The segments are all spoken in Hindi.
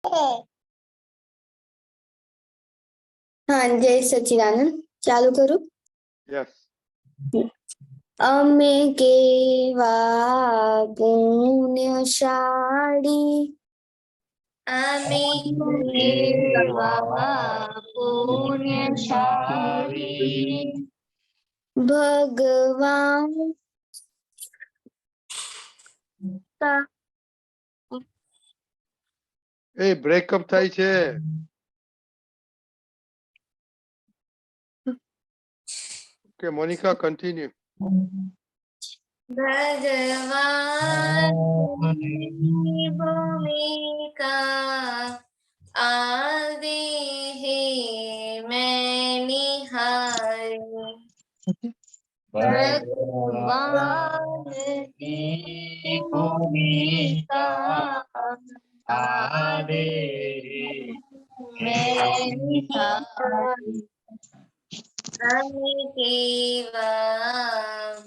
हाँ, जय सच्चिदानंद चालू करूं? यस। अमे केवा पुण्यशाળી अमे केवा पुण्यशाળી ભગવાન એ બ્રેકઅપ થાય છે. Okay Monica continue. ભગવાન ભૂમિકા આદે હે મેં નિહારી ભગવાન की भूमिका आदे मैं निहारी અમે કેવા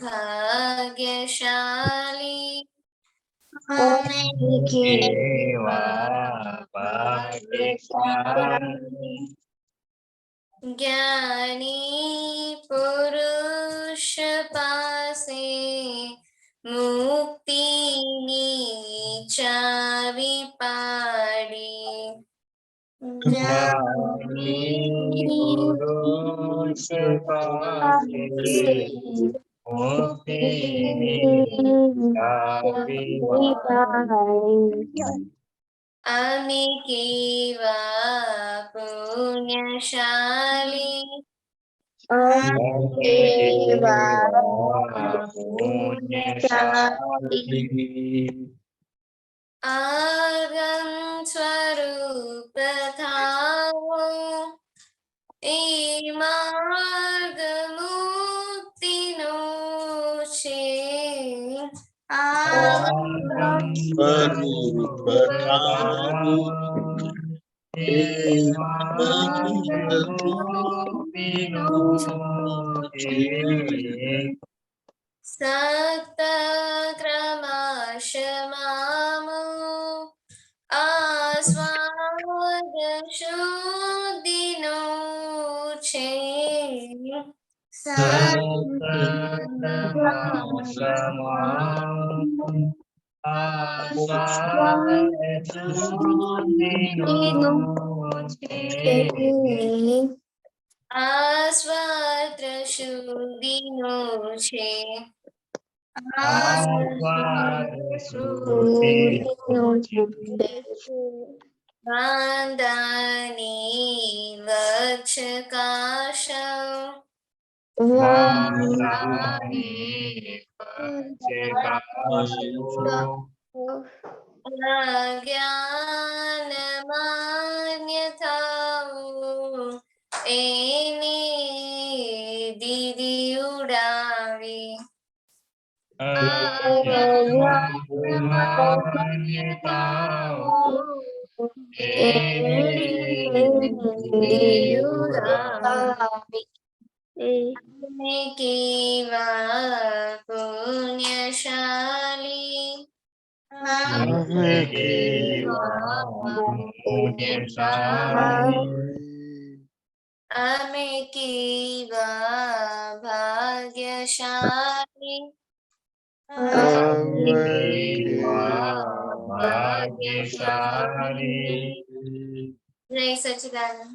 ભાગ્યશાળી અમે કેવા ભાગ્યશાળી જ્ઞાની પુરુષ પાસે મુક્તિની ચાવી પાડી જ્ઞાની પુરુષ પાસે મુક્તિની ચાવી પાડી અમે કેવા પુણ્યશાળી આગમ સ્વરૂપ થાઓ એ માર્ગ મુક્તિનો છે આગમ સ્વરૂપ થાઓ એ માર્ગ મુક્તિનો છે સત ક્રમશમામો આસ્વાદ શુદ્ધિનો છે સત ક્રમશમામો આસ્વાદ શુદ્ધિનો છે આસ્વાદ શુદ્ધિનો છે વાંદાની વક્ષ કાશ જ્ઞાન માન્યતાઓ એની દીદી ઉડાવી અમે કેવા પુણ્યશાળી અમે કેવા પુણ્યશાળી અમે કેવા ભાગ્યશાળી અમે કેવા ભાગ્યશાળી જય સચ્ચિદાનંદ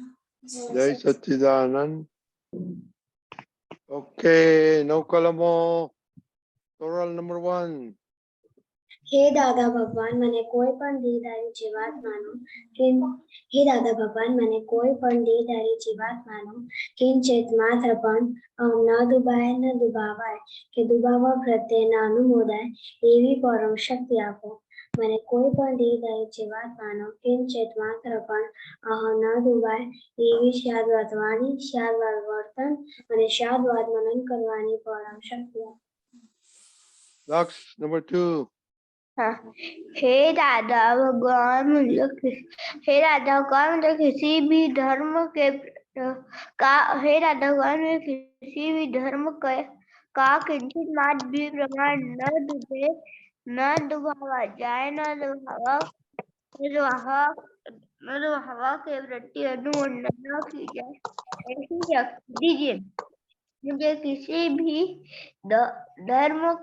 જય સચ્ચિદાનંદ. ઓકે 9 કલમો. સોરલ નંબર 1. હે દાદા ભગવાન મને કોઈ પણ દેહધારી જીવાત માનો કે હે દાદા ભગવાન મને કોઈ પણ દેહધારી જીવાત માનો કિંચિત માત્ર પણ ન દુભાય ન દુભાવાય કે દુભાવા પ્રત્યે ન અનુમોદાય એવી પરમ શક્તિ આપો મને કોઈ પણ દેહધારી જીવાત માનો કિંચિત માત્ર પણ ન દુભાય એવી શાદવાદ વાણી શાદવાદ વર્તન અને શાદવાદ મનન કરવાની પરમ શક્તિ આપો. લક્ષ નંબર 2. हे दादा भगवान हे दादा भगवान मुझे किसी भी धर्म के का हे दादा भगवान मुझे किसी भी धर्म का किंचित मात्र भी प्रमाण न डूबे न डुबावा जाए न डुबावा मतलब हवा के प्रति अनुमंडन न की जाए ऐसी शक्ति दीजिए। मुझे किसी भी धर्म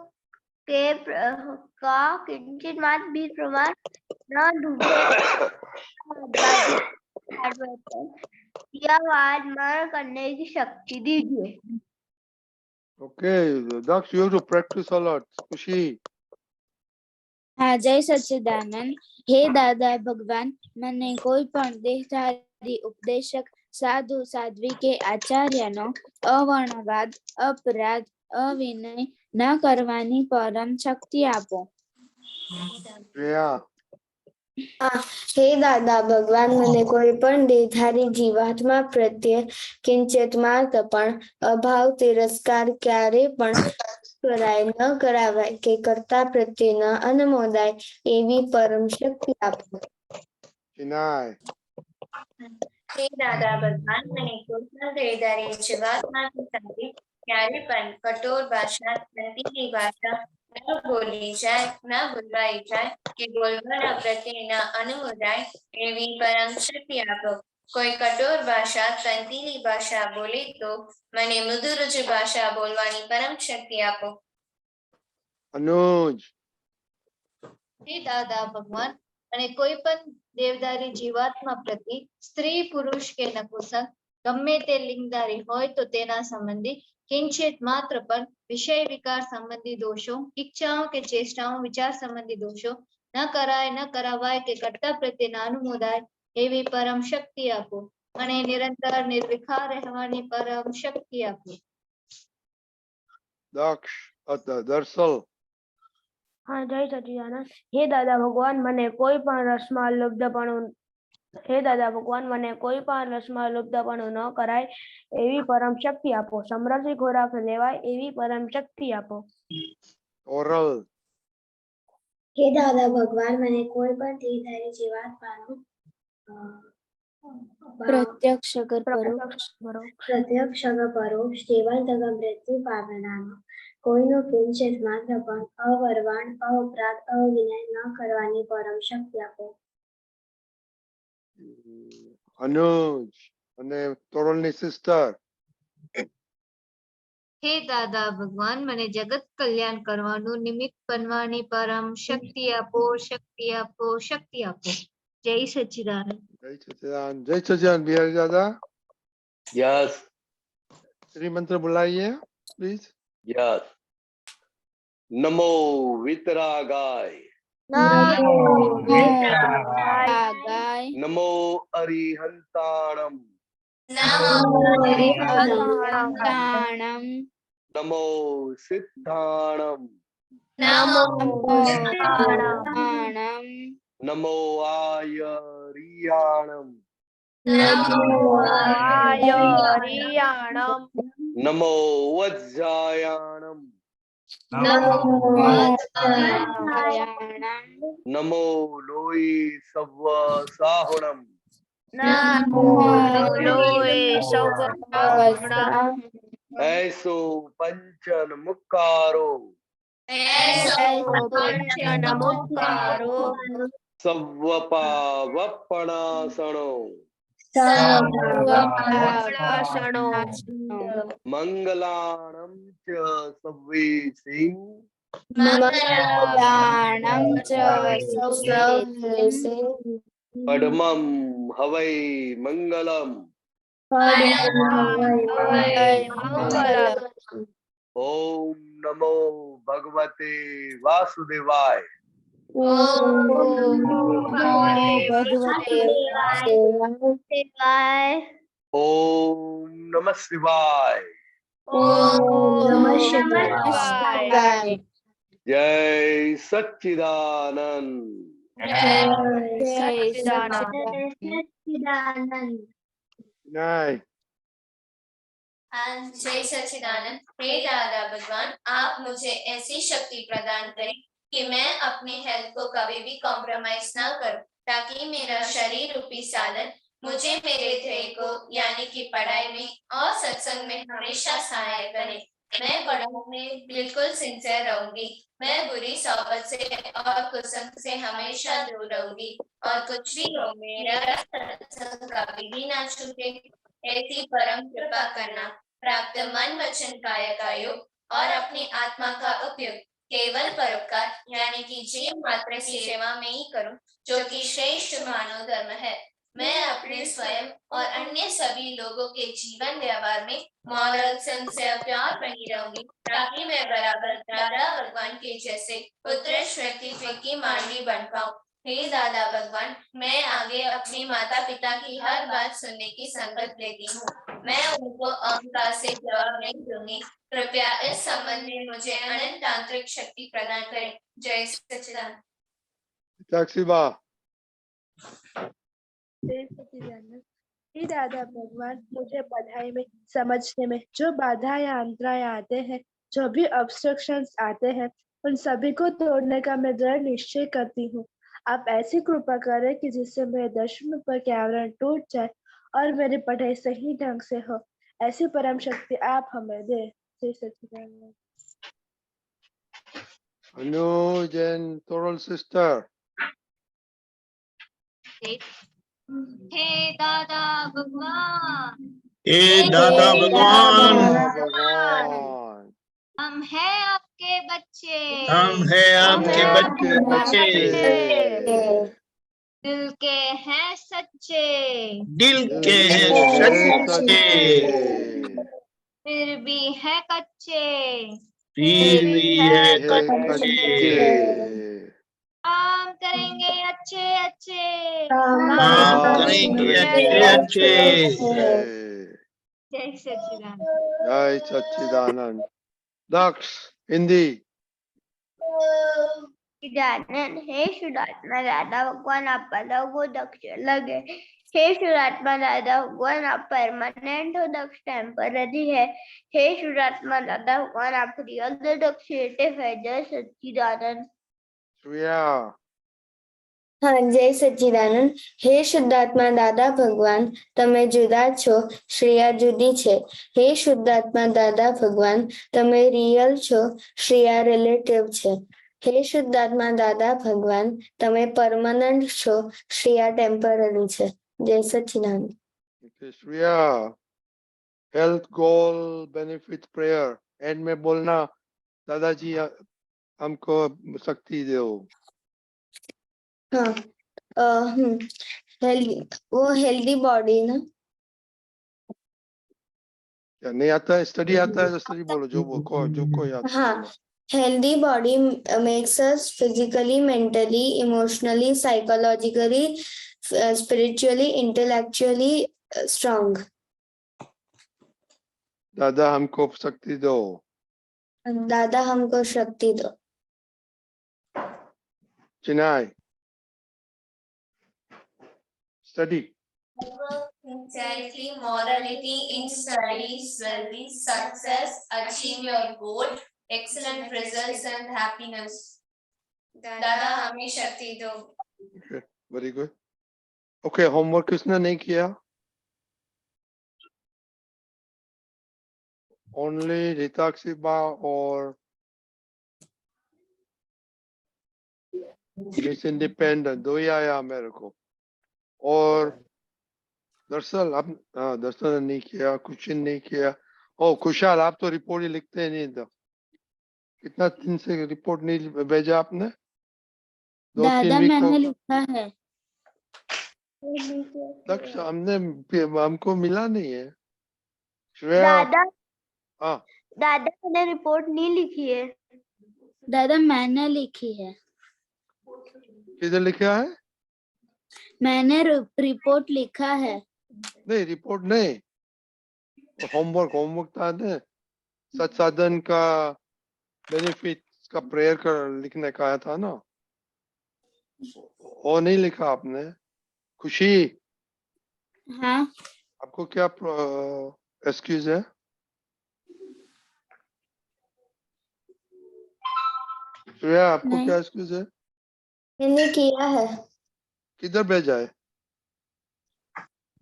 के का किंचित मात्र भी प्रमाण न ढूंढे या वाद मार करने की शक्ति दीजिए। Okay, Daksh, you have to practice a lot. Kushi. હા, જય સચ્ચિદાનંદ. હે દાદા ભગવાન, મને કોઈ પણ દેહધારી ઉપદેશક, સાધુ સાધ્વી કે આચાર્યનો અવર્ણવાદ, અપરાધ, અવિનય ન કરવાની પરમ શક્તિ આપો. Yeah. હે દાદા ભગવાન મને કોઈ પણ દેહધારી જીવાત્મા પ્રત્યે કિંચિત માત્ર પણ અભાવ તિરસ્કાર ક્યારે પણ કરાય ન કરાવાય કે કર્તા પ્રત્યે ન અનુમોદાય એવી પરમ શક્તિ આપો. Chinay. હે દાદા ભગવાન મને કોઈ પણ દેહધારી જીવાત્માની સાથે ક્યારે પણ કઠોર ભાષા ગંદકી ભાષા ન બોલી જાય ન બોલવાઈ જાય કે બોલવાના પ્રત્યે ન અનુમોદાય એવી પરમ શક્તિ આપો. કોઈ કઠોર ભાષા તંતીલી ભાષા બોલે તો મને મૃદુરુચિ ભાષા બોલવાની પરમ શક્તિ આપો. Anuj. હે દાદા ભગવાન અને કોઈ પણ દેવદારી જીવાત્મા પ્રતિ સ્ત્રી પુરુષ કે નપુંસક ગમે તે લિંગધારી હોય તો તેના સંબંધી કિંચિત માત્ર પણ વિષય વિકાર સંબંધી દોષો ઈચ્છાઓ કે ચેષ્ટાઓ વિચાર સંબંધી દોષો ન કરાય ન કરાવાય કે કર્તા પ્રત્યે ના અનુમોદાય એવી પરમ શક્તિ આપો. મને નિરંતર નિર્વિકાર રહેવાની પરમ શક્તિ આપો. Daksh. Darsal. હા, જય સચ્ચિદાનંદ. હે દાદા ભગવાન મને કોઈ પણ રસમાં લુબ્ધપણું ન કરાય એવી પરમ શક્તિ આપો. સમરસી ખોરાક લેવાય એવી પરમ શક્તિ આપો. Oral. હે દાદા ભગવાન મને કોઈ પણ દેહધારી જીવાત્માનું પ્રત્યક્ષ કર પરોક્ષ. પ્રત્યક્ષ પરોક્ષ કેવલ તથા મૃત્યુ પામનાનો કોઈનો કિંચિત માત્ર પણ અવરવાણ અપરાધ અવિનય ન કરવાની પરમ શક્તિ આપો. Anuj. અને તોરલની sister. હે દાદા ભગવાન મને જગત કલ્યાણ કરવાનું નિમિત્ત બનવાની પરમ શક્તિ આપો શક્તિ આપો શક્તિ આપો. જય સચ્ચિદાનંદ. જય સચિદાન. જય સચિદાન. બિહારી દાદા. Yes, શ્રી મંત્ર બોલાઈએ પ્લીઝ. yes. નમો વિતરાગાય, ગાય નમો અરિહંતાણમ, હરિહંતાણમ, નમો સિદ્ધાણમ, સિદ્ધાણમ, નમો આયરિયાણમ, નમો વજ્જાયાણમ, નારાયણમ, નમો લોય સવ્વ સાહુણમ, સહસ્રમ, ऐसो पंचन मुक्कारो, सव्वपा वप्पणासणो, मंगलाणं च सव्वेसिं, મંગલાણમ ચ સૌવેસિં, पद्मं हवै मंगलम, મંગલમ. ओम नमो भगवते वासुदेवाय, ઓમ નમો ભગવતે વાસુદેવાય. ओम नमः शिवाय, નમઃ શિવાય. जय सच्चिदानंद. જય સચ્ચિદાનંદ. Chinay. जय सच्चिदानंद. हे दादा भगवान आप मुझे ऐसी शक्ति प्रदान करें कि मैं अपने हेल्थ को कभी भी कॉम्प्रोमाइज ना करूं ताकि मेरा शरीर रूपी साधन मुझे मेरे ध्येय को यानी कि पढ़ाई में और सत्संग में हमेशा सहायक बने। मैं पढ़ाई में बिल्कुल सिंसियर रहूंगी। मैं बुरी सोबत से और कुसंग से हमेशा दूर रहूंगी और कुछ भी हो मेरा सत्संग कभी भी ना छूटे। ऐसी परम कृपा करना, प्राप्त मन वचन काया का योग और अपनी आत्मा का उपयोग केवल परोपकार यानी कि जीव मात्र की सेवा में ही करूं, जो कि श्रेष्ठ मानव धर्म है। मैं अपने स्वयं और अन्य सभी लोगों के जीवन व्यवहार में मॉरल सिंसियर प्यार बनी रहूंगी, ताकि मैं बराबर दादा भगवान के जैसे उत्कृष्ट व्यक्तित्व की मांडी बन पाऊं। हे दादा भगवान, मैं आगे अपने माता पिता की हर बात सुनने की संकल्प लेती हूँ। मैं उनको अहंकार से जवाब नहीं दूंगी। कृपया इस संबंध में मुझे अनंत तांत्रिक शक्ति प्रदान करें। जय सच्चिदानंद। साक्षीबा। जय सच्चिदानंद। हे दादा भगवान, मुझे पढ़ाई में समझने में जो बाधा या अंतराय आते हैं, जो भी ऑब्स्ट्रक्शंस आते हैं, उन सभी को तोड़ने का मैं दृढ़ निश्चय करती हूँ। आप ऐसी कृपा करें कि जिससे मेरे दर्शन पर के आवरण टूट जाए और मेरी पढ़ाई सही ढंग से हो। ऐसी परम शक्ति आप हमें दे। जय सच्चिदानंद। Anuj and Toral sister. हे दादा भगवान, हे दादा भगवान, भगवान, हम हैं आपके बच्चे, हम हैं आपके बच्चे, दिल के हैं सच्चे, दिल के हैं सच्चे, फिर भी है कच्चे, फिर भी है कच्चे। काम करेंगे अच्छे अच्छे, काम करेंगे अच्छे अच्छे। जय सच्चिदानंद। जय सच्चिदानंद। दक्ष हिंदी। सच्चिदानंद। हे शुद्धात्मा दादा भगवान, आप पदों को दक्ष लगे। हे शुद्धात्मा दादा भगवान, आप परमानेंट हो, दक्ष टेम्पररी है। हे शुद्धात्मा दादा भगवान, आप रियल दक्षिएटिव है। जय सच्चिदानंद। श्रेया। हाँ, जय सच्चिदानंद। हे शुद्धात्मा दादा भगवान, તમે જુદા છો, શ્રેયા જુદી છે. હે શુદ્ધાત્મા દાદા ભગવાન, તમે રિયલ છો, શ્રેયા રિલેટિવ છે. હે શુદ્ધાત્મા દાદા ભગવાન, તમે પરમનન્ટ છો, શ્રેયા ટેમ્પરરી છે. જય સચ્चिदानंद. Okay, Shreya. Health goal benefit prayer and में बोलना, दादाजी हमको शक्ति दो। हाँ, वो हेल्दी बॉडी ना। क्या नहीं आता है? स्टडी आता है तो स्टडी बोलो, जो कोई आता है। हाँ, healthy body makes us physically, mentally, emotionally, psychologically, spiritually, intellectually strong. दादा हमको शक्ति दो। दादा हमको शक्ति दो। चिनाई। Study. Sincerity, morality in studies will be success, achieve your goal, excellent results and happiness. दादा हमें शक्ति दो। Very good. ओके, होमवर्क किसने नहीं किया? ओनली रिताक्षी बा और मिस इंडिपेंडेंट, दो ही आया मेरे को। और दरअसल आप, हाँ, दरअसल ने नहीं किया, कुशन नहीं किया। ओ खुशहाल, आप तो रिपोर्ट ही लिखते नहीं तो। कितना दिन से रिपोर्ट नहीं भेजा आपने? दादा मैंने लिखा है। दक्ष हमको मिला नहीं है। श्रेया। दादा, हाँ, दादा मैंने रिपोर्ट नहीं लिखी है। दादा मैंने लिखी है। किधर लिखा है? मैंने रिपोर्ट लिखा है। नहीं, रिपोर्ट नहीं, होमवर्क था ना, सत्साधन का बेनिफिट का प्रेयर कर लिखने का था ना, वो नहीं लिखा आपने। खुशी। हाँ, आपको क्या एक्सक्यूज है? श्रेया, आपको नहीं। क्या एक्सक्यूज है? मैंने किया है। किधर भेजा है?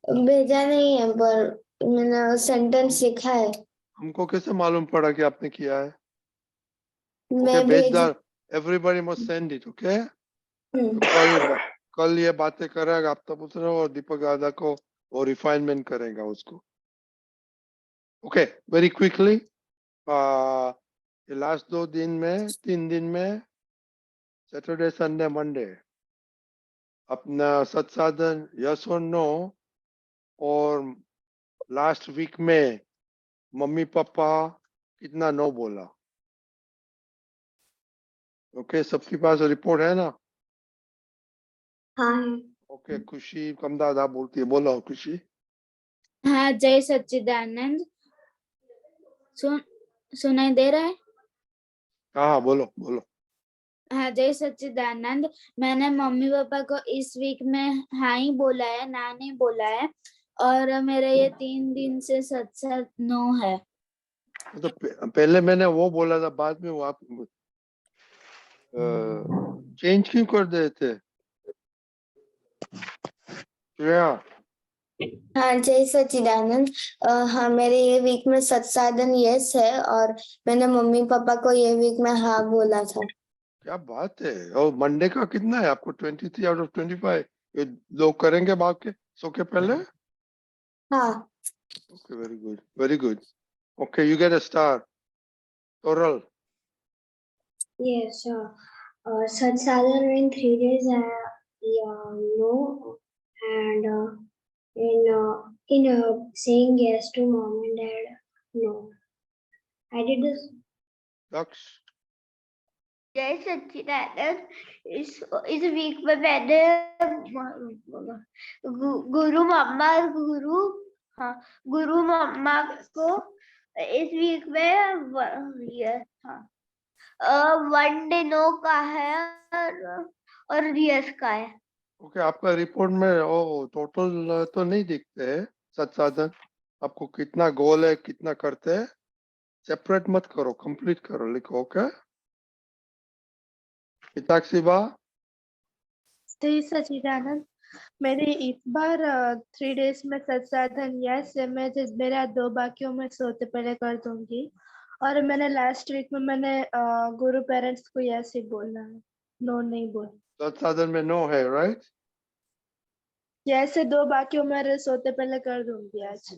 भेजा नहीं है, पर मैंने सेंटेंस लिखा है। हमको कैसे मालूम पड़ा कि आपने किया है? ओके, मैं भेज बेजदार, everybody must send it, okay? हम्म, कल ये बातें करेगा आपका पुत्र और दीपक दादा को वो रिफाइनमेंट करेगा उसको। ओके, वेरी क्विकली, ये लास्ट 3 दिन में सैटरडे संडे मंडे अपना सत्साधन यस और नो, और लास्ट वीक में मम्मी पापा कितना नो बोला? ओके, सबके पास रिपोर्ट है ना? हाँ है। ओके, खुशी कम दादा बोलती है, बोलो खुशी। हाँ, जय सच्चिदानंद। सुनाई दे रहा है? हाँ बोलो बोलो। हाँ, जय सच्चिदानंद। मैंने मम्मी पापा को इस वीक में हाँ ही बोला है, ना नहीं बोला है, और मेरे ये 3 दिन से सच नो है। तो पहले मैंने वो बोला था, बाद में वो आप चेंज क्यों कर देते? श्रेया, हाँ जय सच्चिदानंद। हाँ मेरे ये वीक में सत्साधन यस है और मैंने मम्मी पापा को ये वीक में हाँ बोला था। क्या बात है। और मंडे का कितना है आपको? 23 आउट ऑफ 25 ये लोग करेंगे बाप के सो के पहले? हाँ okay, very good very good. Okay, you get a star. टोरल, yes सत्साधन in 3 days I no and in saying yes to mom and dad no I did this. दक्ष, जय सच्चिदानंद। इस वीक में मैंने गुरु मम्मा और गुरु मम्मा को इस वीक में ये वन डे नो का है और यस का है। ओके, आपका रिपोर्ट में ओ टोटल तो नहीं दिखते है सत्साधन, आपको कितना गोल है कितना करते हैं, सेपरेट मत करो, कंप्लीट करो, लिखो। ओके, हिताक्षी जय सच्चिदानंद। मेरे इस बार 3 डेज में सत्साधन यस है। मैं मेरा 2 बाकियों में सोते पहले कर दूंगी। और मैंने लास्ट वीक में मैंने गुरु पेरेंट्स को यस ही बोलना है, नो नहीं बोल। सत्साधन में नो है, राइट? यस है, 2 बाकियों में सोते पहले कर दूंगी आज।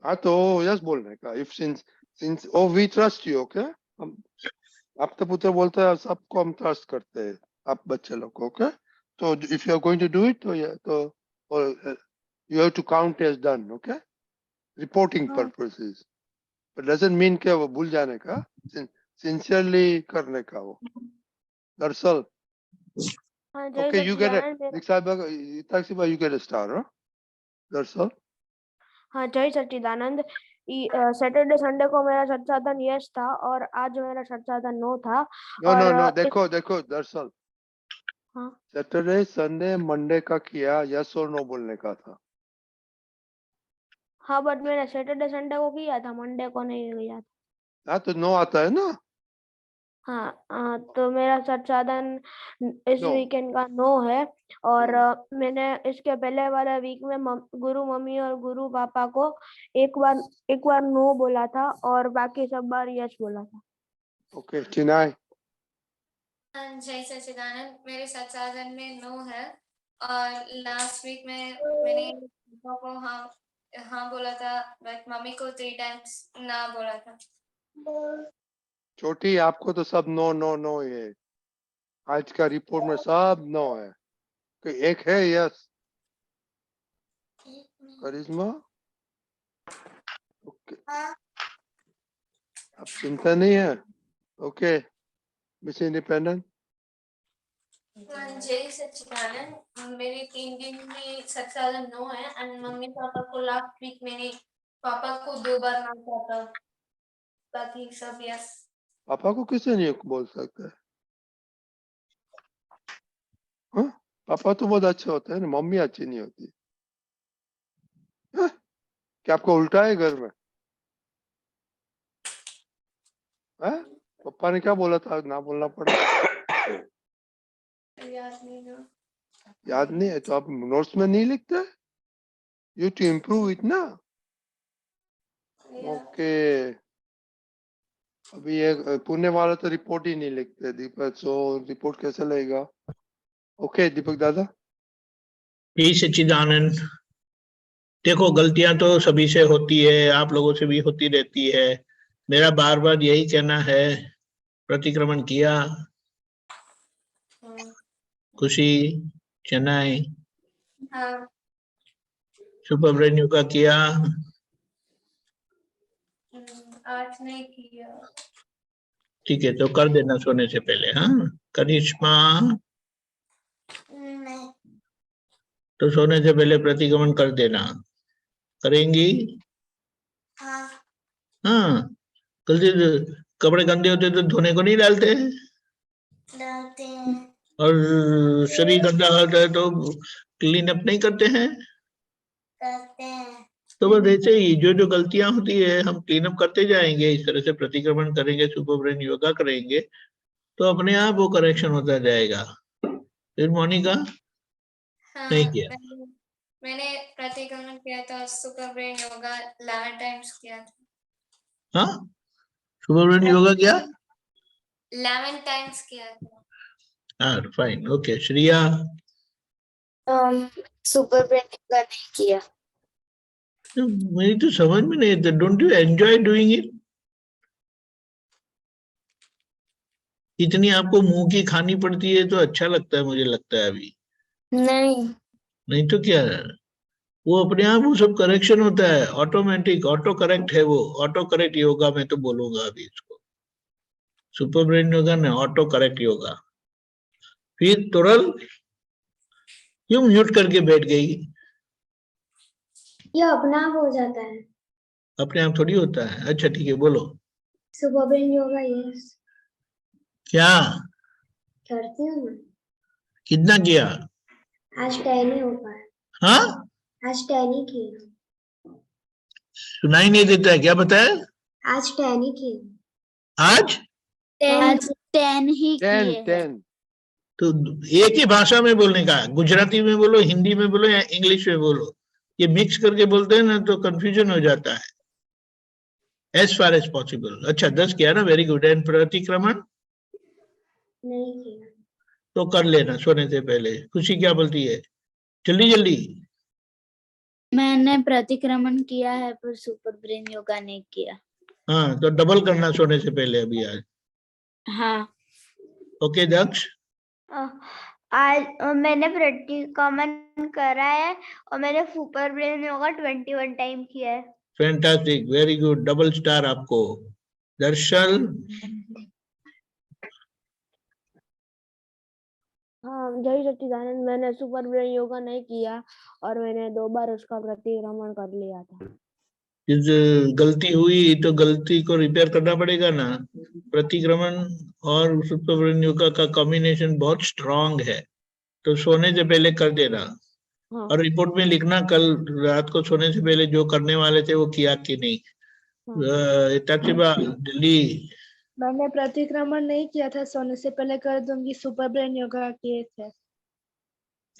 हाँ तो यस बोलने का, if since oh we trust you, okay? हम आप तो पुत्र बोलते हैं सबको हम ट्रस्ट करते हैं, आप बच्चे लोग को, ओके? तो if you are going to do it तो you have to count as done, okay? Reporting हाँ। पर्पसेस, बट डजंट मीन के वो भूल जाने का, सिंसियरली करने का वो। दरअसल okay, you get you get a star, दरअसल। हाँ जय सच्चिदानंद। सैटरडे संडे को मेरा सत्साधन यस था और आज मेरा सत्साधन नो था। नो नो और नो, देखो देखो दरअसल हाँ सैटरडे संडे मंडे का किया, यस और नो बोलने का था। हाँ, बट मैंने सैटरडे संडे को किया था, मंडे को नहीं किया था। हाँ तो नो आता है ना? हाँ तो मेरा सत्साधन इस नो, वीकेंड का नो है। और मैंने इसके पहले वाले वीक में गुरु मम्मी और गुरु पापा को एक बार नो बोला था और बाकी सब बार यस बोला था। ओके चिनाई, जय सच्चिदानंद। मेरे सत्साधन में नो है और लास्ट वीक में मैंने पापा को हाँ बोला था, बट मम्मी को 3 टाइम्स ना बोला था। छोटी आपको तो सब नो नो नो ही है, आज का रिपोर्ट में सब नो है, कोई एक है यस? करिश्मा, ओके, अब चिंता नहीं है, ओके? मिस इंडिपेंडेंट, जय सच्चिदानंद। मेरे 3 दिन में सत्साधन नो है एंड मम्मी पापा को लास्ट वीक मैंने पापा को 2 बार ना कहा था, बाकी सब यस। पापा को किसे नहीं बोल सकते? हाँ, पापा तो बहुत अच्छे होते हैं ना, मम्मी अच्छी नहीं होती। हाँ? क्या आपको उल्टा है घर में? हाँ? पापा ने क्या बोला था ना बोलना पड़ा? याद नहीं है तो आप नोट्स में नहीं लिखते? यू टू इम्प्रूव इट ना। ओके, अभी ये पुणे वाला तो रिपोर्ट ही नहीं लिखते दीपक, सो रिपोर्ट कैसे लगेगा? ओके दीपक दादा। हे सच्चिदानंद, देखो गलतियां तो सभी से होती है, आप लोगों से भी होती रहती है। मेरा बार बार यही कहना है, प्रतिक्रमण किया, खुशी, चेन्नई, हाँ सुपर ब्रेन योगा किया, आज नहीं किया। ठीक है तो कर देना सोने से पहले। हाँ करिश्मा, नहीं। तो सोने से पहले प्रतिक्रमण कर देना। करेंगी? हाँ हाँ। गलती से कपड़े गंदे होते तो धोने को नहीं डालते हैं, डालते हैं। और शरीर गंदा होता है तो क्लीन अप नहीं करते हैं। करते हैं। तो बस ऐसे ही जो जो गलतियां होती है हम क्लीन अप करते जाएंगे, इस तरह से प्रतिक्रमण करेंगे, सुपर ब्रेन योगा करेंगे, तो अपने आप वो करेक्शन होता जाएगा। फिर मोनिका हाँ नहीं किया? मैंने प्रतिक्रमण किया था, सुपर ब्रेन योगा 11 टाइम्स किया था। हाँ सुपर ब्रेन योगा क्या? 11 टाइम्स किया था। हाँ fine, okay. Shriya? Super brain yoga नहीं किया। मेरी तो समझ में नहीं आता, don't you enjoy doing it? इतनी आपको मुंह की खानी पड़ती है तो अच्छा लगता है, मुझे लगता है अभी। नहीं तो क्या है? वो अपने आप वो सब करेक्शन होता है, ऑटोमेटिक, ऑटो करेक्ट है वो। ऑटो करेक्ट योगा मैं तो बोलूंगा अभी इसको, सुपर ब्रेन योगा ने ऑटो करेक्ट योगा। फिर तुरल क्यों म्यूट करके बैठ गई? ये अपना आप हो जाता है। अपने आप थोड़ी होता है। अच्छा ठीक है बोलो। सुपर ब्रेन योगा यस क्या करती हूँ मैं। कितना किया? आज 10 ही हो पाया। हाँ आज 10 ही किया। सुनाई नहीं देता है, क्या बताया? आज 10 ही किया। आज 10 ही 10 किए हैं। 10 तो एक ही भाषा में बोलने का, गुजराती में बोलो, हिंदी में बोलो या इंग्लिश में बोलो। ये मिक्स करके बोलते हैं ना तो कंफ्यूजन हो जाता है। As far as possible. अच्छा 10 किया ना, वेरी गुड। एंड प्रतिक्रमण नहीं किया। तो कर लेना सोने से पहले। खुशी क्या बोलती है? जल्दी जल्दी। मैंने प्रतिक्रमण किया है पर सुपर ब्रेन योगा नहीं किया। हाँ तो डबल करना सोने से पहले अभी आज। हाँ ओके दक्ष? आज मैंने प्रतिक्रमण करा है और मैंने सुपर ब्रेन योगा 21 टाइम किया है। Fantastic, very good, double star आपको। दर्शन? हाँ जय सच्चिदानंद, मैंने सुपर ब्रेन योगा नहीं किया और मैंने 2 बार उसका प्रतिक्रमण कर लिया था। जिस गलती हुई तो गलती को रिपेयर करना पड़ेगा ना। प्रतिक्रमण और सुपर ब्रेन योगा का कॉम्बिनेशन बहुत स्ट्रांग है, तो सोने से पहले कर देना। हाँ और रिपोर्ट में लिखना कल रात को सोने से पहले जो करने वाले थे वो किया कि नहीं। ताकिबा दिल्ली? मैंने प्रतिक्रमण नहीं किया था, सोने से पहले कर दूंगी। सुपर ब्रेन योगा किए थे।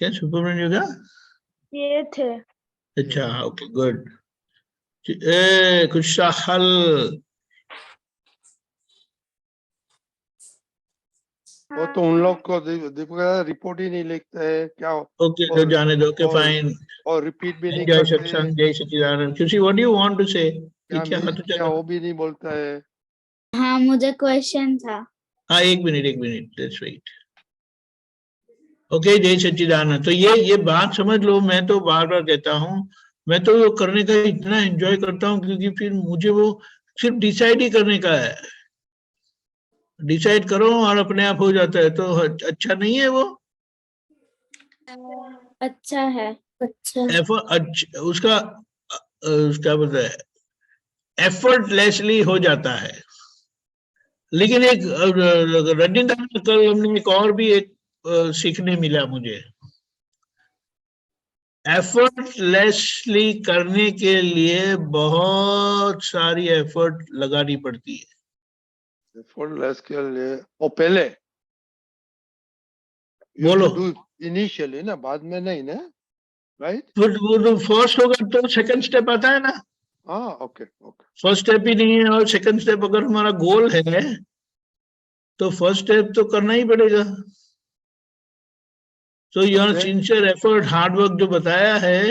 क्या सुपर ब्रेन योगा किए थे। अच्छा ओके गुड। ए खुशहाल? वो तो उन लोग को दीपक रिपोर्ट ही नहीं लिखते हैं क्या। ओके तो जाने दो। Okay fine. और रिपीट भी नहीं जय करते। सत्संग, जय Sachchidanand. Khushi what do you want to say? क्या वो भी नहीं बोलता है। हाँ मुझे क्वेश्चन था। हाँ एक मिनट लेट्स वेट। ओके जय सच्चिदानंद। तो ये बात समझ लो, मैं तो बार बार कहता हूँ, मैं तो वो करने का इतना एंजॉय करता हूँ क्योंकि फिर मुझे वो सिर्फ डिसाइड ही करने का है। डिसाइड करो और अपने आप हो जाता है, तो अच्छा नहीं है वो? अच्छा है। उसका क्या बोलते हैं, एफर्टलेसली हो जाता है। लेकिन एक रजनीकांत कल हमने एक और भी एक सीखने मिला मुझे। एफर्टलेसली करने के लिए बहुत सारी एफर्ट लगानी पड़ती है। एफर्टलेस के लिए वो पहले बोलो इनिशियली ना, बाद में नहीं ना, राइट? वो तो फर्स्ट होगा तो सेकंड स्टेप आता है ना। हाँ, ओके ओके। फर्स्ट स्टेप ही नहीं है, और सेकंड स्टेप अगर हमारा गोल है तो फर्स्ट स्टेप तो करना ही पड़ेगा। तो your Okay. Sincere effort, hard work जो बताया है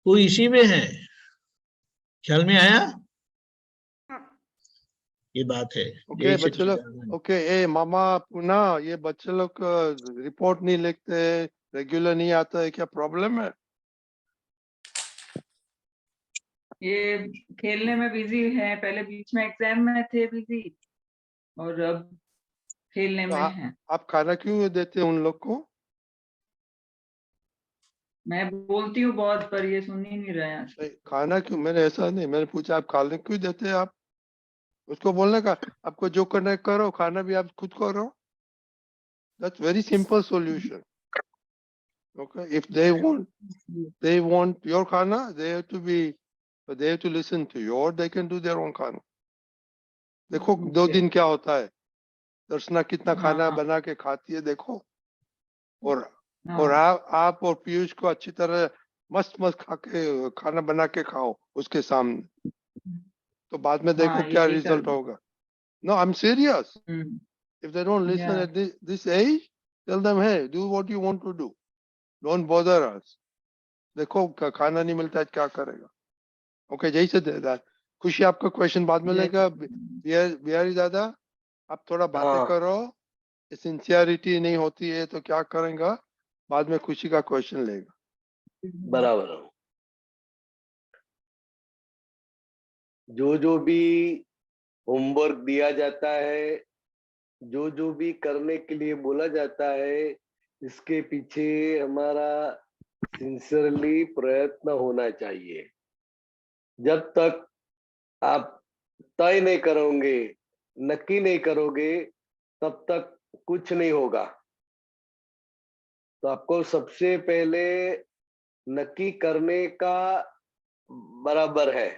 वो इसी में है। ख्याल में आया? ये बात है। ओके जय बच्चे लोग, सच्चिदानंद। ओके ए मामा पुनः ये बच्चे लोग रिपोर्ट नहीं लिखते, रेगुलर नहीं आता है, क्या प्रॉब्लम है? ये खेलने में बिजी है, पहले बीच में एग्जाम में थे बिजी और अब खेलने तो में है। आप खाना क्यों देते हैं उन लोग को? मैं बोलती हूँ बहुत पर ये सुन ही नहीं रहे हैं। नहीं, खाना क्यों, मैंने ऐसा नहीं, मैंने पूछा आप खाने क्यों देते हैं? आप उसको बोलने का आपको जो करना है करो, खाना भी आप खुद करो। That's very simple solution. Okay, if they want your khana, they have to listen to you, or they can do their own khana. देखो 2 दिन क्या होता है, दर्शना कितना खाना बना के खाती है देखो। और आप और पीयूष को अच्छी तरह मस्त मस्त खा के खाना बना के खाओ उसके सामने, तो बाद में देखो क्या रिजल्ट होगा। No, I'm serious. If they don't listen at this age, tell them, hey, do what you want to do. Don't bother us. देखो खाना नहीं मिलता है क्या करेगा। ओके, जय से दादा। खुशी आपका क्वेश्चन बाद में लेगा। बिहारी दादा आप थोड़ा बातें करो, सिंसियरिटी नहीं होती है तो क्या करेगा, बाद में खुशी का क्वेश्चन लेगा। बराबर। जो भी होमवर्क दिया जाता है, जो भी करने के लिए बोला जाता है, इसके पीछे हमारा सिंसियरली प्रयत्न होना चाहिए। जब तक आप तय नहीं करोगे, नक्की नहीं करोगे, तब तक कुछ नहीं होगा। तो आपको सबसे पहले नक्की करने का बराबर है।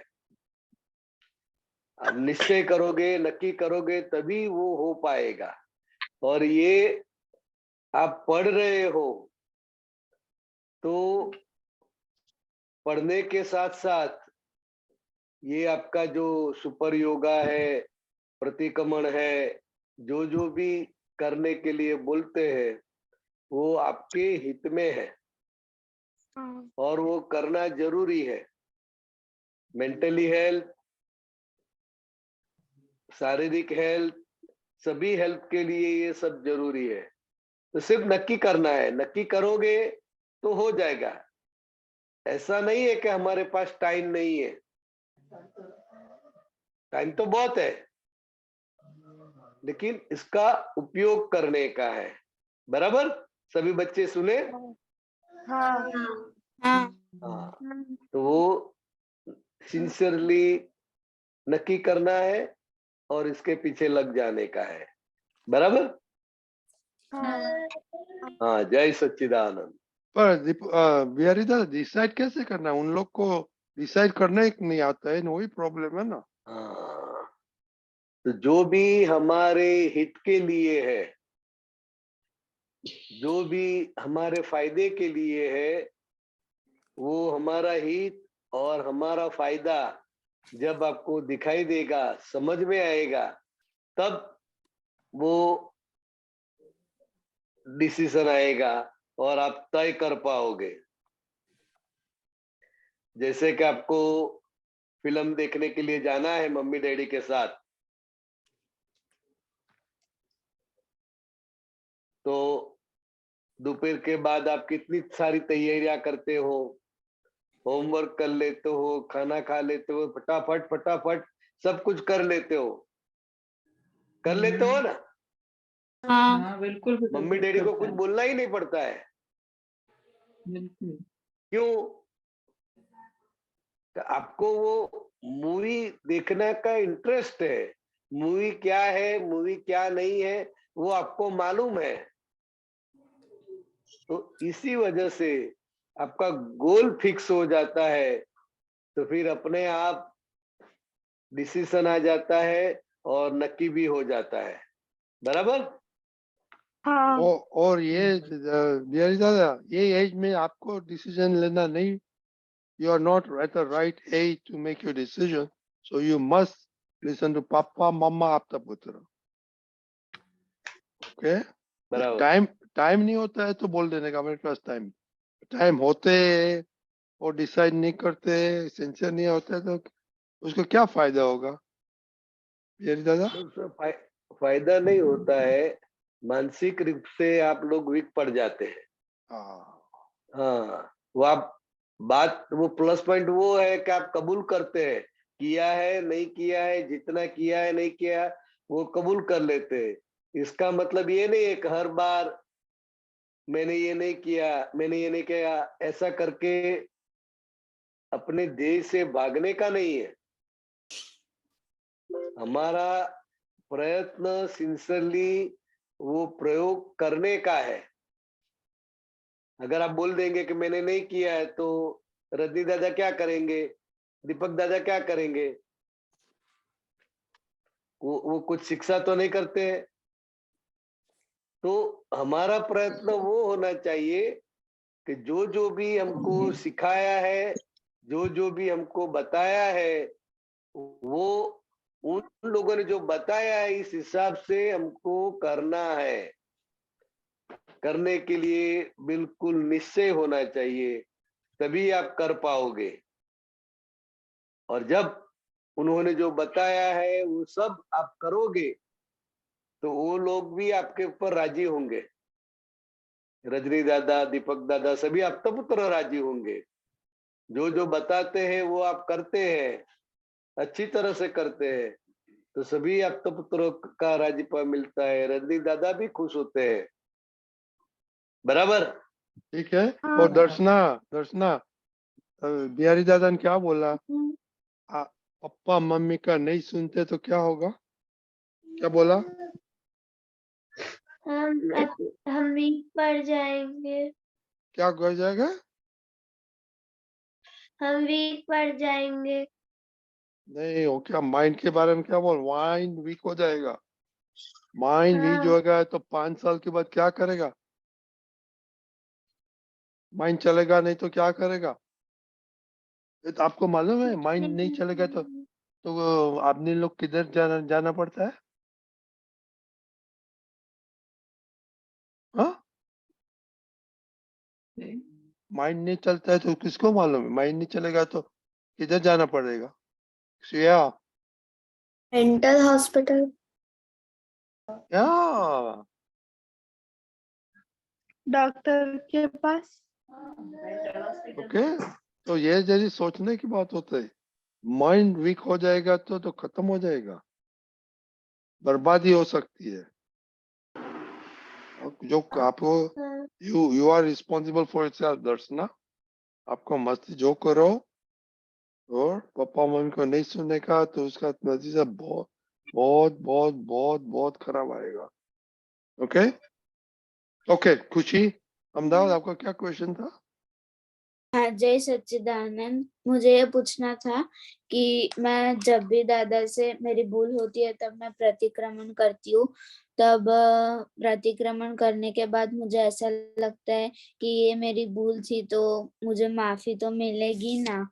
आप निश्चय करोगे, नक्की करोगे, तभी वो हो पाएगा। और ये आप पढ़ रहे हो तो पढ़ने के साथ साथ ये आपका जो सुपर योगा है, प्रतिक्रमण है, जो भी करने के लिए बोलते हैं वो आपके हित में है और वो करना जरूरी है। मेंटली हेल्थ, शारीरिक हेल्थ, सभी हेल्थ के लिए ये सब जरूरी है। तो सिर्फ नक्की करना है, नक्की करोगे तो हो जाएगा। ऐसा नहीं है कि हमारे पास टाइम नहीं है, टाइम तो बहुत है, लेकिन इसका उपयोग करने का है। बराबर? सभी बच्चे सुने? हाँ। तो वो सिंसियरली नक्की करना है और इसके पीछे लग जाने का है। बराबर? हाँ, जय सच्चिदानंद। पर बिहारी दादा डिसाइड कैसे करना है? उन लोग को डिसाइड करने नहीं आता है, वही प्रॉब्लम है ना। तो जो भी हमारे हित के लिए है, जो भी हमारे फायदे के लिए है, वो हमारा हित और हमारा फायदा जब आपको दिखाई देगा, समझ में आएगा, तब वो डिसीजन आएगा और आप तय कर पाओगे। जैसे कि आपको फिल्म देखने के लिए जाना है मम्मी डैडी के साथ, तो दोपहर के बाद आप कितनी सारी तैयारियां करते हो, होमवर्क कर लेते हो, खाना खा लेते हो, फटाफट फटाफट सब कुछ कर लेते हो, कर लेते हो ना? हाँ बिल्कुल। मम्मी डैडी को कुछ बोलना ही नहीं पड़ता है। क्यों? तो आपको वो मूवी देखने का इंटरेस्ट है, मूवी क्या है, मूवी क्या नहीं है, वो आपको मालूम है। तो इसी वजह से आपका गोल फिक्स हो जाता है, तो फिर अपने आप डिसीजन आ जाता है और नक्की भी हो जाता है। बराबर? हाँ। और ये बिहारी दादा, ये एज में आपको डिसीजन लेना नहीं you are not at the right age to make your decision, so you must listen to papa mama आपका पुत्र. Okay? बराबर. टाइम नहीं होता है तो बोल देने का मेरे पास टाइम होते और डिसाइड नहीं करते, सिंसियर नहीं होता तो उसको क्या फायदा होगा ये दादा? तो उसमें फायदा नहीं होता है, मानसिक रूप से आप लोग वीक पड़ जाते हैं. हाँ, वो आप बात, वो प्लस पॉइंट वो है कि आप कबूल करते हैं, किया है नहीं किया है, जितना किया है नहीं किया वो कबूल कर लेते हैं. इसका मतलब ये नहीं है कि हर बार मैंने ये नहीं किया ऐसा करके अपने देश से भागने का नहीं है. हमारा प्रयत्न सिंसियरली वो प्रयोग करने का है. अगर आप बोल देंगे कि मैंने नहीं किया है तो रजनी दादा क्या करेंगे, दीपक दादा क्या करेंगे? वो कुछ शिक्षा तो नहीं करते हैं. तो हमारा प्रयत्न वो होना चाहिए कि जो भी हमको सिखाया है, जो भी हमको बताया है, वो उन लोगों ने जो बताया है इस हिसाब से हमको करना है. करने के लिए बिल्कुल निश्चय होना चाहिए, तभी आप कर पाओगे. और जब उन्होंने जो बताया है वो सब आप करोगे तो वो लोग भी आपके ऊपर राजी होंगे. रजनी दादा, दीपक दादा, सभी आपका पुत्र राजी होंगे. जो बताते हैं वो आप करते हैं, अच्छी तरह से करते हैं, तो सभी आपका पुत्रों का राजीपन मिलता है. रजनी दादा भी खुश होते हैं. बराबर. ठीक है. और दर्शना बिहारी दादा ने क्या बोला? पापा मम्मी का नहीं सुनते तो क्या होगा? क्या बोला? हम वीक पड़ जाएंगे. क्या कर जाएगा? हम वीक पड़ जाएंगे. नहीं, वो क्या माइंड के बारे में क्या बोल? माइंड वीक हो जाएगा. माइंड वीक होगा तो 5 साल के बाद क्या करेगा? माइंड चलेगा नहीं तो क्या करेगा? ये तो आपको मालूम है. माइंड नहीं चलेगा तो आदमी लोग किधर जाना पड़ता है? हाँ, माइंड नहीं चलता है तो किसको मालूम है? माइंड नहीं चलेगा तो किधर जाना पड़ेगा? Shreya, mental hospital. या डॉक्टर के पास. ओके. तो ये जैसी सोचने की बात होता है. माइंड वीक हो जाएगा तो खत्म हो जाएगा, बर्बादी हो सकती है. जो आपको you are responsible for itself. दर्शना, आपको मस्ती जो करो और पापा मम्मी को नहीं सुनने का तो उसका नतीजा बहुत बहुत बहुत बहुत बहुत खराब आएगा. Okay okay. खुशी, अहमदाबाद, आपका क्या क्वेश्चन था? हाँ, जय सच्चिदानंद. मुझे ये पूछना था कि मैं जब भी दादा से मेरी भूल होती है तब मैं प्रतिक्रमण करती हूँ, तब प्रतिक्रमण करने के बाद मुझे ऐसा लगता है कि ये मेरी भूल थी तो मुझे माफी तो मिलेगी ना,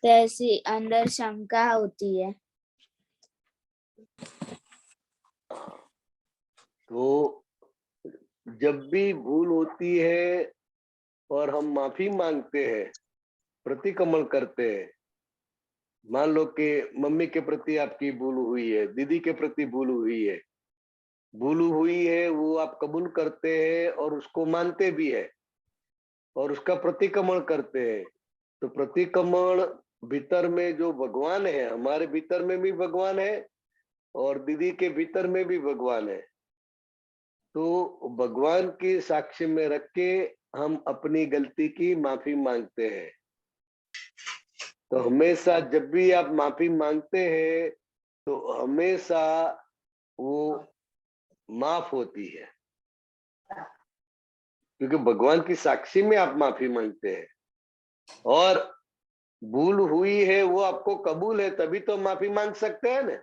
तो ऐसी अंदर शंका होती है. तो जब भी भूल होती है और हम माफी मांगते हैं, प्रतिक्रमण करते हैं, मान लो कि मम्मी के प्रति आपकी भूल हुई है, दीदी के प्रति भूल हुई है, वो आप कबूल करते हैं और उसको मानते भी है और उसका प्रतिक्रमण करते हैं. तो प्रतिक्रमण भीतर में जो भगवान है, हमारे भीतर में भी भगवान है और दीदी के भीतर में भी भगवान है. तो भगवान की साक्षी में रख के हम अपनी गलती की माफी मांगते हैं. तो हमेशा जब भी आप माफी मांगते हैं तो हमेशा वो माफ होती है, क्योंकि भगवान की साक्षी में आप माफी मांगते हैं. और भूल हुई है वो आपको कबूल है, तभी तो माफी मांग सकते हैं ना.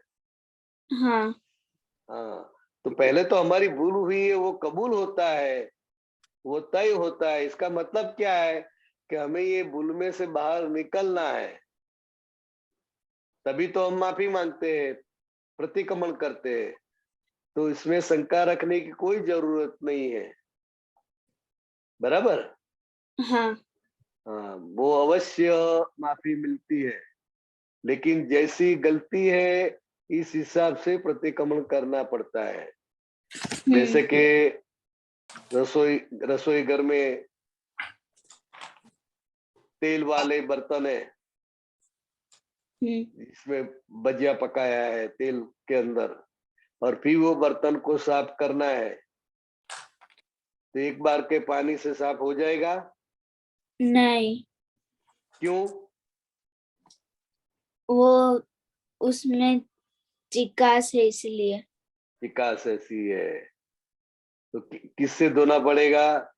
हाँ. तो पहले तो हमारी भूल हुई है वो कबूल होता है, वो तय होता है. इसका मतलब क्या है कि हमें ये भूल में से बाहर निकलना है, तभी तो हम माफी मांगते हैं, प्रतिक्रमण करते हैं। तो इसमें शंका रखने की कोई जरूरत नहीं है, बराबर। हाँ। हाँ, वो अवश्य माफी मिलती है, लेकिन जैसी गलती है इस हिसाब से प्रतिक्रमण करना पड़ता है। जैसे कि रसोई घर में तेल वाले बर्तन है, इसमें भजिया पकाया है तेल के अंदर, और फिर वो बर्तन को साफ करना है, तो एक बार के पानी से साफ हो जाएगा? नहीं, क्यों? वो उसमें चिकास है इसलिए। विकास ऐसी है, तो किससे धोना पड़ेगा?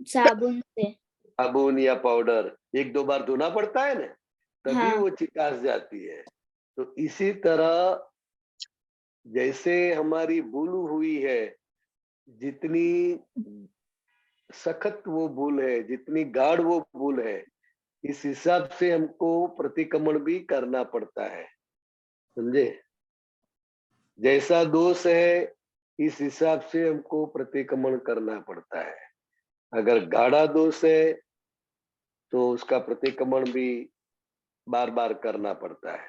साबुन से। साबुन या पाउडर, एक दो बार धोना पड़ता है ना, तभी हाँ। वो चिकास जाती है। तो इसी तरह जैसे हमारी भूल हुई है, जितनी सख्त वो भूल है, जितनी गाढ़ वो भूल है, इस हिसाब से हमको प्रतिक्रमण भी करना पड़ता है, समझे? जैसा दोष है इस हिसाब से हमको प्रतिक्रमण करना पड़ता है। अगर गाढ़ा दोष है तो उसका प्रतिक्रमण भी बार बार करना पड़ता है।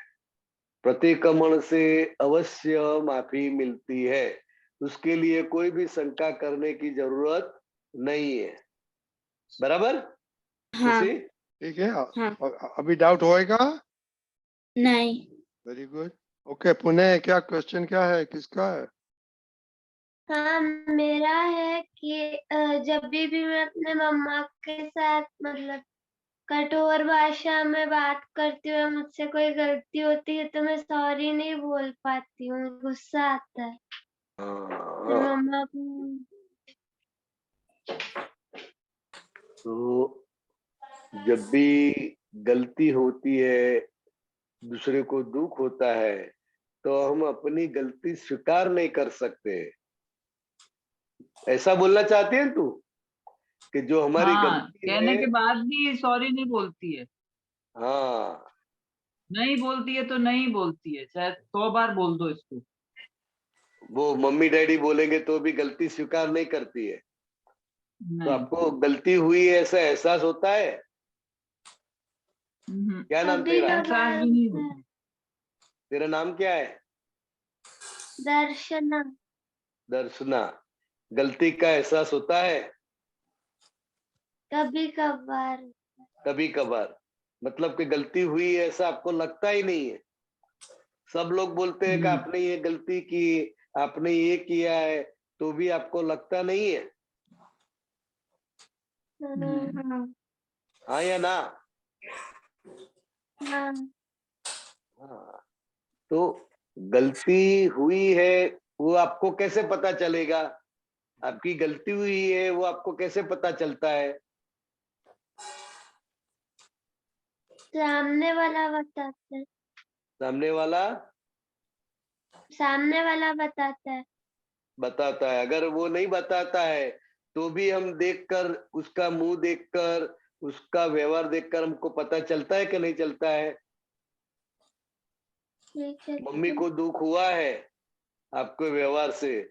प्रतिक्रमण से अवश्य माफी मिलती है, उसके लिए कोई भी शंका करने की जरूरत नहीं है, बराबर? हाँ। खुशी? ठीक है। हाँ। अभी डाउट होएगा? नहीं। Very good. ओके, पुणे क्या क्वेश्चन क्या है, किसका है? हाँ, मेरा है कि जब भी मैं अपने मम्मा के साथ मतलब कठोर भाषा में बात करती हूँ, मुझसे कोई गलती होती है तो मैं सॉरी नहीं बोल पाती हूँ, गुस्सा आता है। फिर मम्मा को तो जब भी गलती होती है, दूसरे को दुख होता है, तो हम अपनी गलती स्वीकार नहीं कर सकते। ऐसा बोलना चाहती है तू कि जो हमारी हाँ, गलती कहने है? के बाद भी सॉरी नहीं बोलती है। हाँ, नहीं बोलती है तो नहीं बोलती है, चाहे 100 बार बोल दो इसको। वो मम्मी डैडी बोलेंगे तो भी गलती स्वीकार नहीं करती है। तो नहीं। आपको गलती हुई है ऐसा एहसास होता है? क्या नाम कभी तेरा? एहसास भी नहीं होता। तेरा नाम क्या है? दर्शना। दर्शना। गलती का एहसास होता है? कभी कभार। कभी कभार, मतलब कि गलती हुई है ऐसा आपको लगता ही नहीं है। सब लोग बोलते हैं कि आपने ये गलती की, आपने ये किया है, तो भी आपको लगता नहीं है। हाँ या ना? हाँ। हाँ। तो गलती हुई है वो आपको कैसे पता चलेगा? आपकी गलती हुई है वो आपको कैसे पता चलता है? सामने वाला बताता है। सामने वाला बताता है। बताता है। अगर वो नहीं बताता है तो भी हम देखकर, उसका मुंह देखकर, उसका व्यवहार देखकर हमको पता चलता है कि नहीं चलता है? मम्मी को दुख हुआ है आपके व्यवहार से,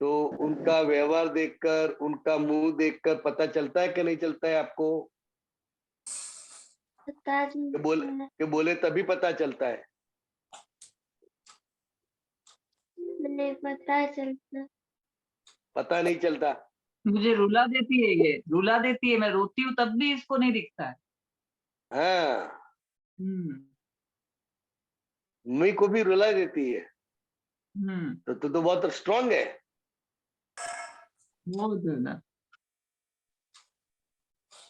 तो उनका व्यवहार देखकर, उनका मुंह देखकर पता चलता है कि नहीं चलता है आपको? कि बोले तभी पता चलता है? नहीं पता चलता। पता नहीं चलता। मुझे रुला देती है, ये रुला देती है, मैं रोती हूँ तब भी इसको नहीं दिखता है। हाँ, मम्मी को भी रुला देती है। तो बहुत स्ट्रांग है। बहुत ज्यादा।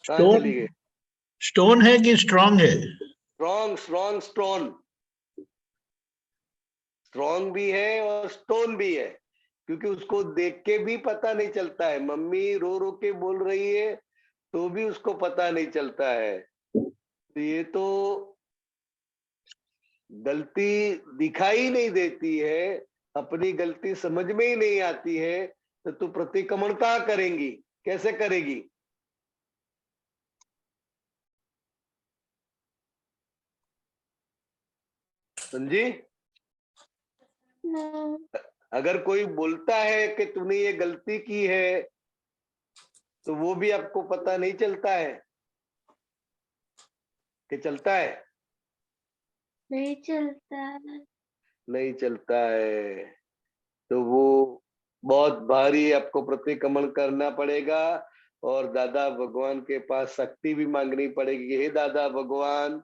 कहाँ चली गई? स्टोन है कि स्ट्रांग है? स्ट्रॉन्ग स्ट्रॉन्ग भी है और स्टोन भी है, क्योंकि उसको देख के भी पता नहीं चलता है। मम्मी रो रो के बोल रही है तो भी उसको पता नहीं चलता है। तो ये तो गलती दिखाई नहीं देती है, अपनी गलती समझ में ही नहीं आती है, तो तू प्रतिक्रमण कहाँ करेंगी? कैसे करेगी? समझी? अगर कोई बोलता है कि तूने ये गलती की है तो वो भी आपको पता नहीं चलता है कि चलता है? नहीं चलता है। नहीं चलता है। तो वो बहुत भारी आपको प्रतिक्रमण करना पड़ेगा और दादा भगवान के पास शक्ति भी मांगनी पड़ेगी। हे दादा भगवान,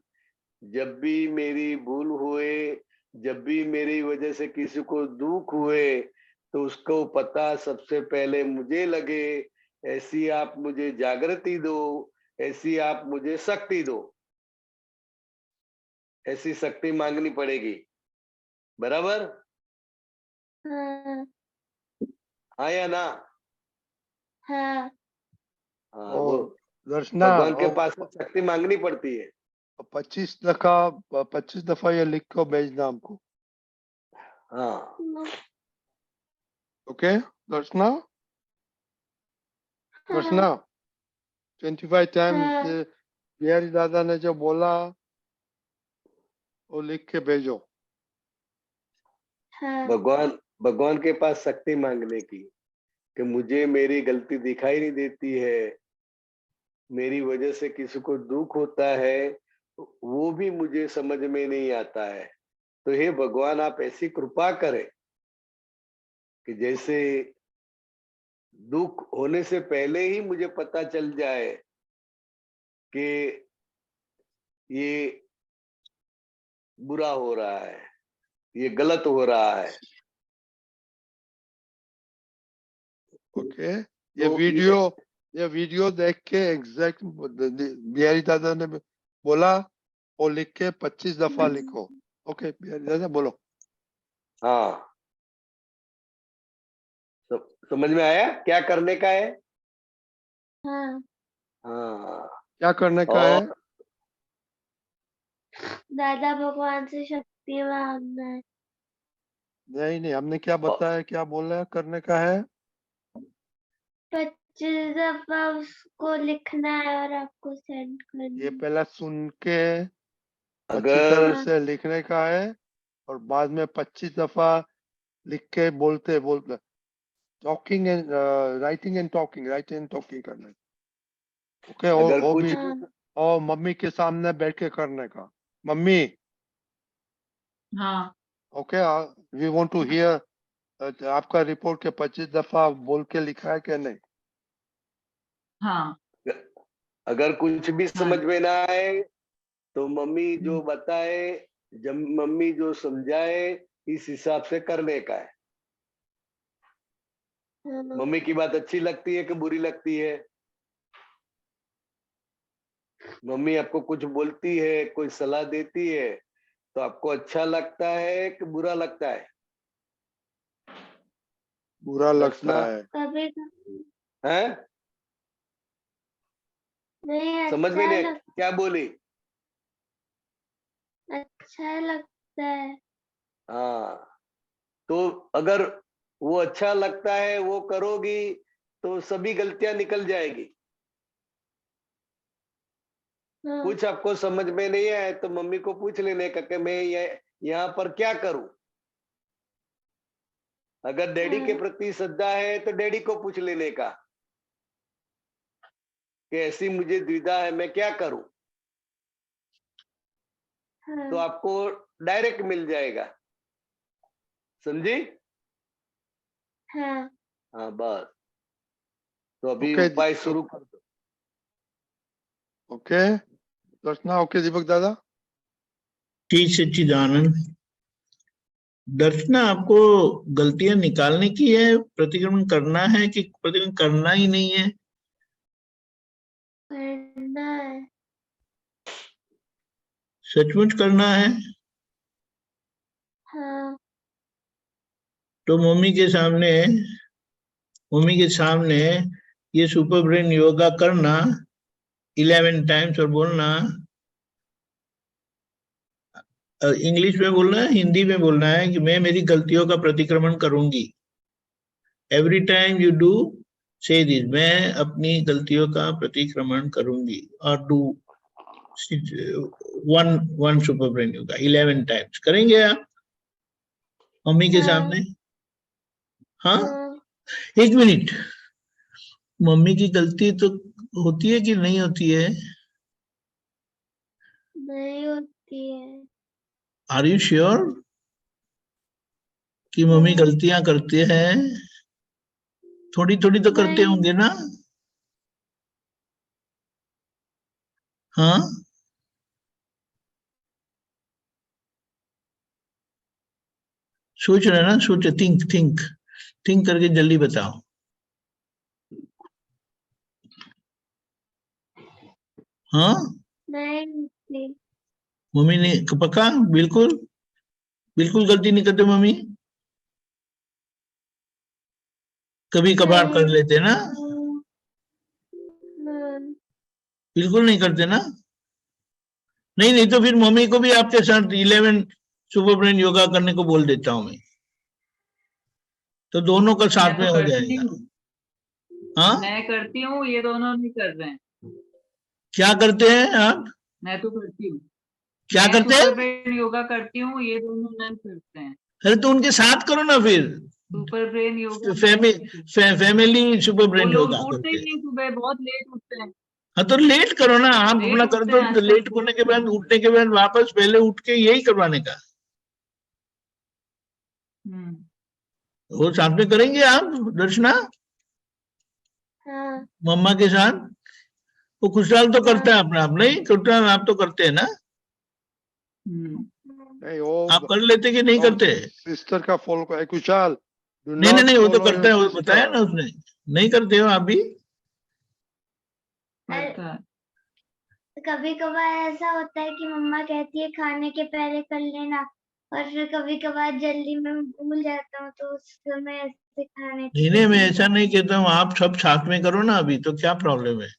जब भी मेरी भूल हुए, जब भी मेरी वजह से किसी को दुख हुए तो उसको पता सबसे पहले मुझे लगे। ऐसी आप मुझे जागृति दो, ऐसी आप मुझे शक्ति दो। ऐसी शक्ति मांगनी पड़ेगी। बराबर? हाँ हाँ या ना? हाँ हाँ, ओ, वो दर्शना, भगवान के पास शक्ति मांगनी पड़ती है। 25 दफा ये लिख को भेजना हमको। हाँ ओके दर्शना, दर्शना 25 टाइम्स बिहारी दादा ने जो बोला वो लिख के भेजो। हाँ भगवान के पास शक्ति मांगने की कि मुझे मेरी गलती दिखाई नहीं देती है, मेरी वजह से किसी को दुख होता है, वो भी मुझे समझ में नहीं आता है। तो हे भगवान, आप ऐसी कृपा करें कि जैसे दुख होने से पहले ही मुझे पता चल जाए कि ये बुरा हो रहा है, ये गलत हो रहा है। ओके तो ये वीडियो देख के एग्जैक्ट बिहारी दादा ने बोला वो लिख के 25 दफा लिखो। ओके बिहारी दादा बोलो। हाँ, समझ में आया क्या करने का है? हाँ हाँ, क्या करने का है? और दादा भगवान से शक्ति मांगना है। नहीं हमने क्या बताया, क्या बोल रहे हैं करने का है? 25 दफा उसको लिखना है और आपको सेंड करना ये है। पहला सुन के अच्छी अगर तरह से लिखने का है और बाद में 25 दफा लिख के बोलते talking and writing and talking करना है। ओके अगर वो कुछ भी और मम्मी के सामने बैठ के करने का। मम्मी हाँ okay we want to hear आपका रिपोर्ट के 25 दफा बोल के लिखा है कि नहीं? हाँ अगर कुछ भी हाँ समझ में ना आए तो मम्मी जो बताए, जब मम्मी जो समझाए इस हिसाब से करने का है। मम्मी की बात अच्छी लगती है कि बुरी लगती है? मम्मी आपको कुछ बोलती है, कोई सलाह देती है तो आपको अच्छा लगता है कि बुरा लगता है? बुरा लगता दर्शना है। कभी हैं? नहीं समझ में अच्छा नहीं क्या बोली? अच्छा लगता है। हाँ, तो अगर वो अच्छा लगता है वो करोगी तो सभी गलतियां निकल जाएगी। हाँ कुछ आपको समझ में नहीं आए तो मम्मी को पूछ लेने का कि मैं यहाँ पर क्या करूं। अगर डैडी के प्रति श्रद्धा है तो डैडी को पूछ लेने का कि ऐसी मुझे द्विधा है, मैं क्या करूं। तो आपको डायरेक्ट मिल जाएगा। समझी? हाँ हाँ बस, तो अभी ओके उपाय शुरू कर दो। ओके दर्शना। ओके दीपक दादा। ठीक सच्चिदानंद। दर्शना, आपको गलतियां निकालने की है, प्रतिक्रमण करना है कि प्रतिक्रमण करना ही नहीं है? करना है। सचमुच करना है? हाँ तो मम्मी के सामने ये सुपर ब्रेन योगा करना 11 टाइम्स और बोलना, इंग्लिश में बोलना है, हिंदी में बोलना है कि मैं मेरी गलतियों का प्रतिक्रमण करूंगी। एवरी टाइम यू डू से दिस, मैं अपनी गलतियों का प्रतिक्रमण करूंगी, और do one super brain yoga 11 times करेंगे आप मम्मी के सामने। हाँ, एक मिनट, मम्मी की गलती तो होती है कि नहीं होती है? नहीं होती है। आर यू श्योर कि मम्मी गलतियां करते हैं? थोड़ी थोड़ी तो करते नहीं। होंगे ना? हाँ, सोच रहे ना, सोच, थिंक थिंक थिंक करके जल्दी बताओ। हाँ, नहीं होती। मम्मी ने पक्का, बिल्कुल बिल्कुल गलती नहीं करते मम्मी? कभी कभार कर लेते ना? बिल्कुल नहीं करते ना? नहीं नहीं, तो फिर मम्मी को भी आपके साथ 11 सुपर ब्रेन योगा करने को बोल देता हूँ मैं, तो दोनों का मैं साथ में तो हो करती जाएगा। हूँ, हाँ, मैं करती हूँ, ये दोनों नहीं कर रहे हैं। क्या करते हैं आप? मैं तो करती हूँ, क्या मैं करते सुपर हैं? ब्रेन योगा करती हूँ, ये दोनों नहीं करते हैं। अरे तो उनके साथ करो ना फिर, सुपर ब्रेन योगा नहीं करती। फैमिली सुपर वो ब्रेन योगा लोग उठते करते ही हैं। नहीं, सुबह बहुत लेट उठते हैं। हाँ तो लेट करो ना, आप लेट अपना कर उठते दो, हैं तो आजकल लेट बहुत। होने के बाद, उठने के बाद वापस पहले उठ के यही करवाने का, हम्म। वो साथ में करेंगे आप दर्शना हाँ। मम्मा के साथ। वो खुशहाल तो करता है हाँ। अपना आप, नहीं खुशहाल आप तो करते हैं ना? नहीं आप वो कर लेते कि नहीं करते? सिस्टर का फॉलो कर कुशाल, डू नहीं नहीं नॉट नहीं, वो तो फॉलो करता योर है, वो बताया सिस्टर। ना उसने। नहीं करते हो आप भी? करता है। कभी कभार ऐसा होता है कि मम्मा कहती है खाने के पहले कर लेना, और फिर कभी कभार जल्दी में भूल जाता हूँ, तो उस समय ऐसे खाने नहीं से नहीं, मैं भूल ऐसा नहीं जाती कहता हूँ, आप सब साथ में करो ना, अभी तो क्या प्रॉब्लम है?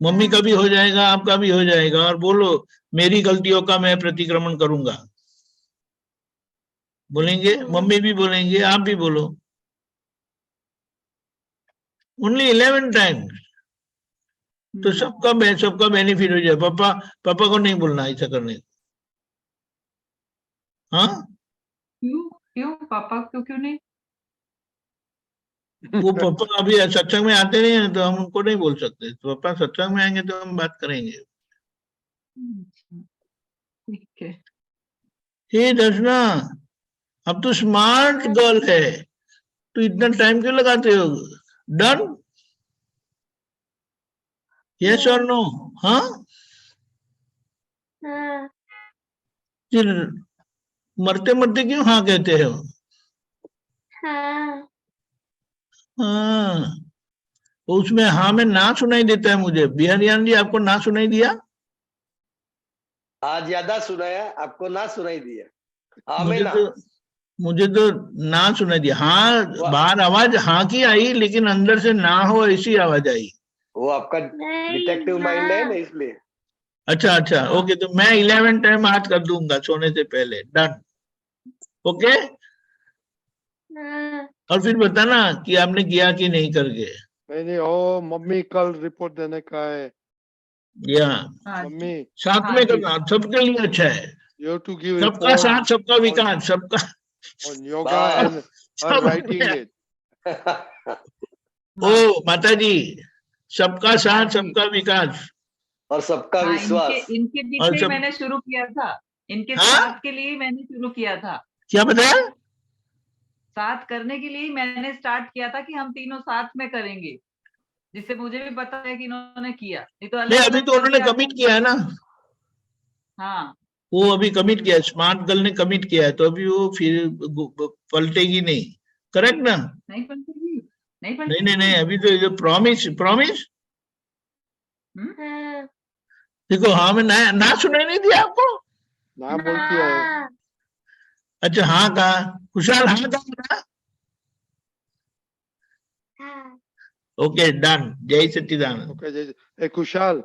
मम्मी हाँ। का भी हो जाएगा, आपका भी हो जाएगा, और बोलो मेरी गलतियों का मैं प्रतिक्रमण करूंगा, बोलेंगे, मम्मी भी बोलेंगे, आप भी बोलो, ओनली 11 टाइम्स, तो सबका बेनिफिट हो जाए। पापा, पापा को नहीं बोलना ऐसा करने को। हाँ, क्यों क्यों पापा क्यों क्यों नहीं? वो पापा अभी सत्संग में आते नहीं है, तो हम उनको नहीं बोल सकते, तो पापा सत्संग में आएंगे तो हम बात करेंगे। अच्छा, ठीक है। हे दर्शना, अब तो स्मार्ट गर्ल है, तो इतना टाइम क्यों लगाते हो? डन, यस और नो? हाँ, हाँ। फिर मरते मरते क्यों हाँ कहते हो? हाँ। हाँ, तो उसमें हाँ में ना सुनाई देता है मुझे। बिहारियान जी, आपको ना सुनाई दिया? हाँ, ज्यादा सुनाया, आपको ना सुनाई दिया। हाँ में मुझे ना। तो मुझे तो ना सुनाई दिया। हाँ, बाहर आवाज हाँ की आई, लेकिन अंदर से ना हो ऐसी आवाज आई। वो आपका डिटेक्टिव माइंड है ना, इसलिए। अच्छा अच्छा, हाँ। ओके, तो मैं 11 टाइम आज कर दूंगा सोने से पहले, डन, ओके। हाँ। और फिर बताना कि आपने किया कि नहीं करके। नहीं ओ मम्मी कल रिपोर्ट देने का है। या हाँ जी। मम्मी साथ हाँ में जी। करना, सबके लिए अच्छा है। यू टू गिव सबका रिपोर्ट साथ, सबका on विकास, सबका on yoga and सब writing में। it. ओ माता जी, सबका हाँ साथ, जी। सबका विकास, और सबका हाँ, विश्वास। इनके और पीछे ही सब। मैंने शुरू किया था, इनके हाँ, साथ के लिए ही मैंने शुरू किया था। क्या बताया? साथ करने के लिए ही मैंने स्टार्ट किया था कि हम तीनों साथ में करेंगे, जिससे मुझे भी पता है कि इन्होंने किया, नहीं तो नहीं, अलग अभी अलग तो उन्होंने करके आपको। कमिट किया है ना, हाँ। वो अभी कमिट किया है, स्मार्ट गर्ल ने कमिट किया है, तो अभी वो फिर पलटेगी नहीं, करेक्ट ना? नहीं पलटेगी, नहीं नहीं नहीं नहीं, पलटेगी। अभी तो जो प्रॉमिस प्रॉमिस, हाँ। देखो, हाँ में ना सुनाई नहीं दिया आपको? ना बोलती है। अच्छा, हाँ कहा, खुशहाल हाँ कहा। हाँ। ओके, डन, जय सच्चिदानंद। Okay, hey Kushal,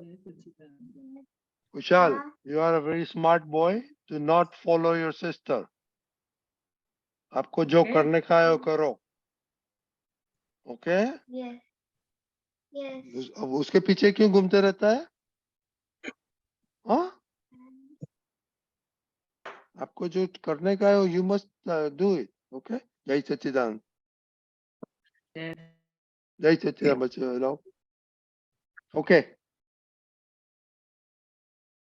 Kushal, you are a very smart boy. Do not follow your sister. आपको जो Okay. करने का है वो करो। Okay Yes. Yes. अब उसके पीछे क्यों घूमते रहता है? हाँ आपको जो करने का है you must do it. Okay जय सच्चिदानंद. Yes. जय सच्चिदानंद बच्चे. ओके